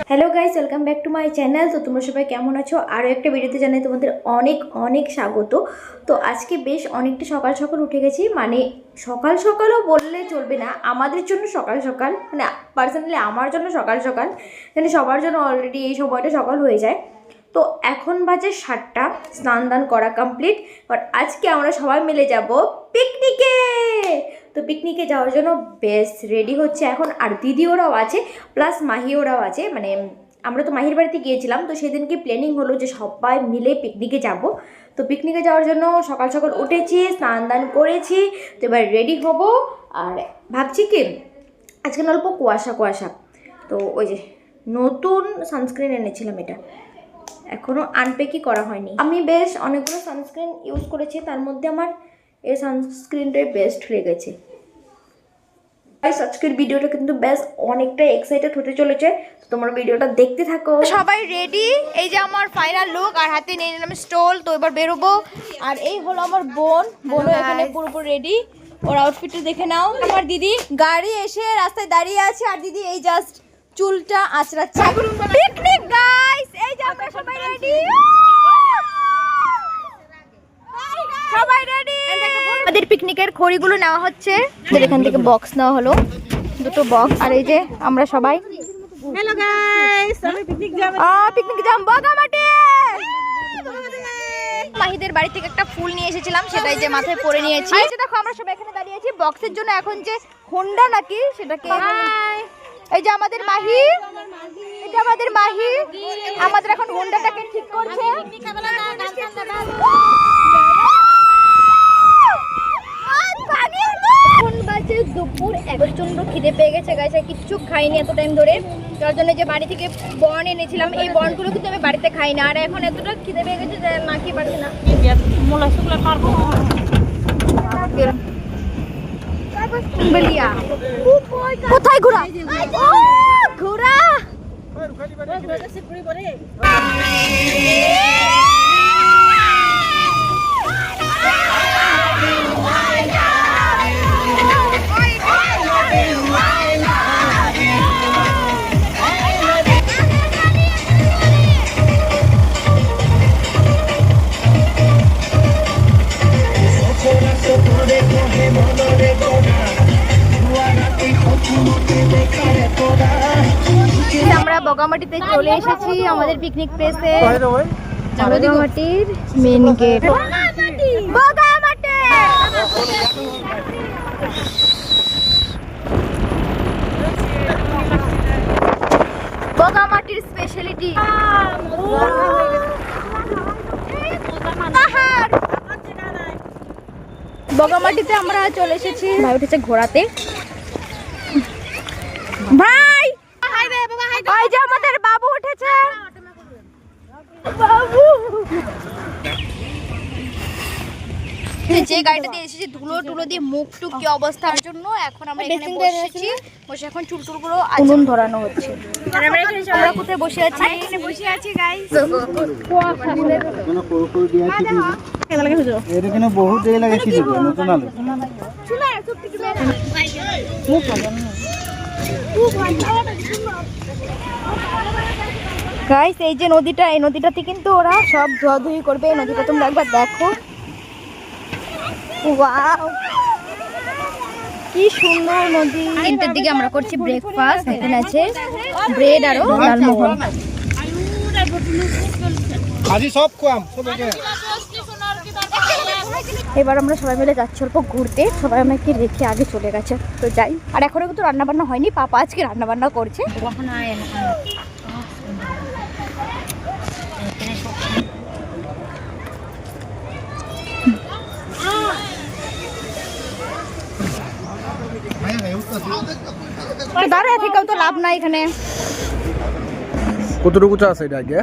Hello guys, welcome back to my channel. তো তোমরা সবাই কেমন আছো? আরও একটা ভিডিওতে জানাই তোমাদের অনেক অনেক স্বাগত। তো আজকে বেশ অনেকটা সকাল সকাল উঠে গেছি, মানে সকাল সকালও বললে চলবে না, আমাদের জন্য সকাল সকাল, মানে পার্সোনালি আমার জন্য সকাল সকাল, মানে সবার জন্য অলরেডি এই সময়টা সকাল হয়ে যায়। তো এখন বাজে 7টা, স্নান দান করা কমপ্লিট। বাট আজকে আমরা সবাই মিলে যাব পিকনিকে। তো পিকনিকে যাওয়ার জন্য বেশ রেডি হচ্ছে এখন, আর দিদি ওরাও আছে, প্লাস মাহি ওরাও আছে। মানে আমরা তো মাহির বাড়িতে গিয়েছিলাম, তো সেদিনকে প্ল্যানিং হলো যে সবাই মিলে পিকনিকে যাব। তো পিকনিকে যাওয়ার জন্য সকাল সকাল উঠেছি, স্নান দান করেছি, তো এবার রেডি হব। আর ভাবছি কি আজকে অল্প কুয়াশা কুয়াশা, তো ওই যে নতুন সানস্ক্রিন এনেছিলাম, এটা এখনও আনপ্যাকই করা হয়নি। আমি বেশ অনেকগুলো সানস্ক্রিন ইউজ করেছি, তার মধ্যে আমার এই সানস্ক্রিনটাই বেস্ট লেগেছে। আজকের ভিডিওটা কিন্তু বেশ অনেকটা এক্সাইটেড হতে চলেছে, তো তোমরা ভিডিওটা দেখতে থাকো। সবাই রেডি, এই যে আমার ফাইনাল লুক, আর হাতে নিয়ে নিলাম স্টোল। তো এবার বেরোবো। আর এই হলো আমার বোনও এখানে পুরোপুরি রেডি। ওর আউটফিটটা দেখে নাও। আমার দিদি গাড়ি এসে রাস্তায় দাঁড়িয়ে আছে, আর দিদি এই জাস্ট চুলটা আঁচড়াচ্ছে। পিকনিক গাইস, এই যে আমরা সবাই রেডি, সবাই রেডি। আমাদের পিকনিকের খড়িগুলো নেওয়া হচ্ছে, এখান থেকে বক্স নেওয়া হলো, দুটো বক্স। আর এই যে আমরা সবাই হ্যালো গাইস, আমি পিকনিক যাব। পিকনিক যাব বগামাটি। মাহিদের বাড়ি থেকে একটা ফুল নিয়ে এসেছিলাম, সেটাই যে মাথায় পরে নিয়েছি। এই যে দেখো আমরা সবাই এখানে দাঁড়িয়ে আছি বক্সের জন্য। এখন যে হোন্ডা নাকি সেটাকে, এই যে আমাদের মাহি, এটা আমাদের মাহি আমাদের এখন হোন্ডাটাকে ঠিক করছে। এখন বাজে দুপুর, প্রচন্ড খিদে পেয়ে গেছে গাইস, কিচ্ছু খাইনি এত টাইম ধরে। তার জন্য যে বাড়ি থেকে বর্ন এনেছিলাম, এই বর্নগুলো কিন্তু আমি বাড়িতে খাই না। আর এখন এতটা খিদে পেয়ে গেছে যে না খেয়ে পারছি না। কোথায় ঘোরা? ঘোরা আমরা বগামাটিতে চলে এসেছি, আমাদের পিকনিক প্লেসে, বগামাটির মেন গেট। বগামাটি বগামাটির স্পেশালিটি বগামাটিতে আমরা চলে এসেছি। ভাই উঠেছে ঘোড়াতে। ভাই ভাই যে আমাদের বাবু উঠেছে, বাবু যে গাড়িটা দিয়ে এসেছি ধুলো টুলো দিয়ে মুখ টুক কি অবস্থার জন্য এখন আমরা এখানে বসেছি, বসে এখন চুল টুলগুলো আগুন ধরানো হচ্ছে। আমরা কোথায় বসে আছি? এখানে বসে আছি গাইস। এখানে বহুত দেরি লাগে কি দিব নতুন আলো গাইস। এই যে নদীটা, এই নদীটাতে কিন্তু ওরা সব ধোয়াধুয়ি করবে। এই নদীটা তোমরা একবার দেখো, ওয়াও কি সুন্দর নদী। 3টার দিকে আমরা করছি ব্রেকফাস্ট। এখানে আছে ব্রেড আর লালমোহন। এবার আমরা সবাই মিলে যাচ্ছি অল্প ঘুরতে। সবাই আমাকে রেখে আগে চলে গেছে, তো যাই। আর এখনো কিন্তু রান্না বান্না হয়নি, পাপা আজকে রান্না বান্না করছে। দাঁড়ায় থেকেও তো লাভ নাই এখানে। কতটুকু চা আছে এটা আগে?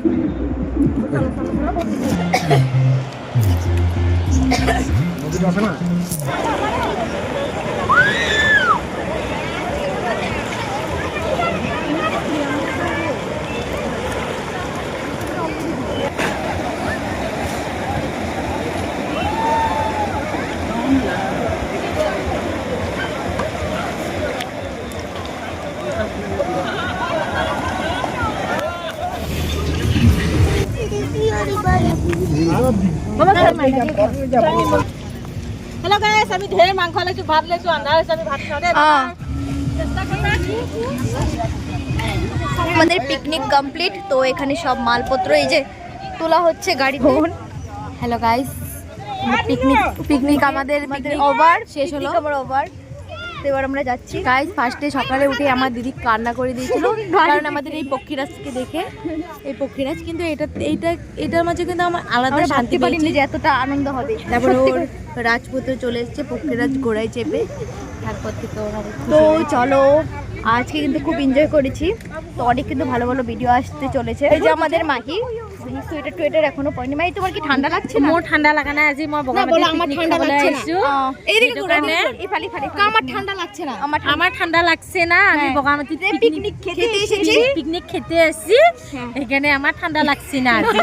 আছে না? হেল্ল' গাইছ, আমি ঢেৰ মাংস লৈছো, ভাত লৈছো, আন্ধাৰ হৈছে, আমি ভাত খাওঁ দেই। আমাদের পিকনিক কমপ্লিট। তো এখানে সব মালপত্র এই যে তোলা হচ্ছে গাড়ি। হ্যালো গাইস, পিকনিক আমাদের ওভার শেষ হলো। আমার ওভার। তো এবার আমরা যাচ্ছি। গাইস, ফার্স্টে সকালে উঠে আমার দিদি কান্না করে দিয়েছিল, কারণ আমাদের এই পক্ষীরাজকে দেখে। এই পক্ষীরাজ কিন্তু এটার মাঝে কিন্তু আমার আলাদা আমরা শান্তি ভাবতে পারিনি পেয়েছি। যে এতটা আনন্দ হবে। তারপরে ওর রাজপুত্র চলে এসেছে, পক্ষীরাজ ঘোড়ায় চেপে। তারপর থেকে ওরা তো চলো, আজকে কিন্তু খুব এনজয় করেছি। তো অনেক কিন্তু ভালো ভালো ভিডিও আসতে চলেছে। এই যে আমাদের মাহি সোয়েটার টোয়েটার এখনো পরেনি। মাহি, তোমার কি ঠান্ডা লাগছে না? মোৰ ঠাণ্ডা লগা নাই, আজি মই বগামাটি আমার ঠান্ডা লাগছে না। এইদিকে ঘূৰা ইফালি আমার ঠান্ডা লাগছে না। আমার ঠান্ডা লাগছে না, আমি হ্যাঁ। বগামাটিতে পিকনিক খেতে এসেছি। পিকনিক খেতে এসেছি, সেইকাৰণে আমার ঠান্ডা লাগছে না আজি।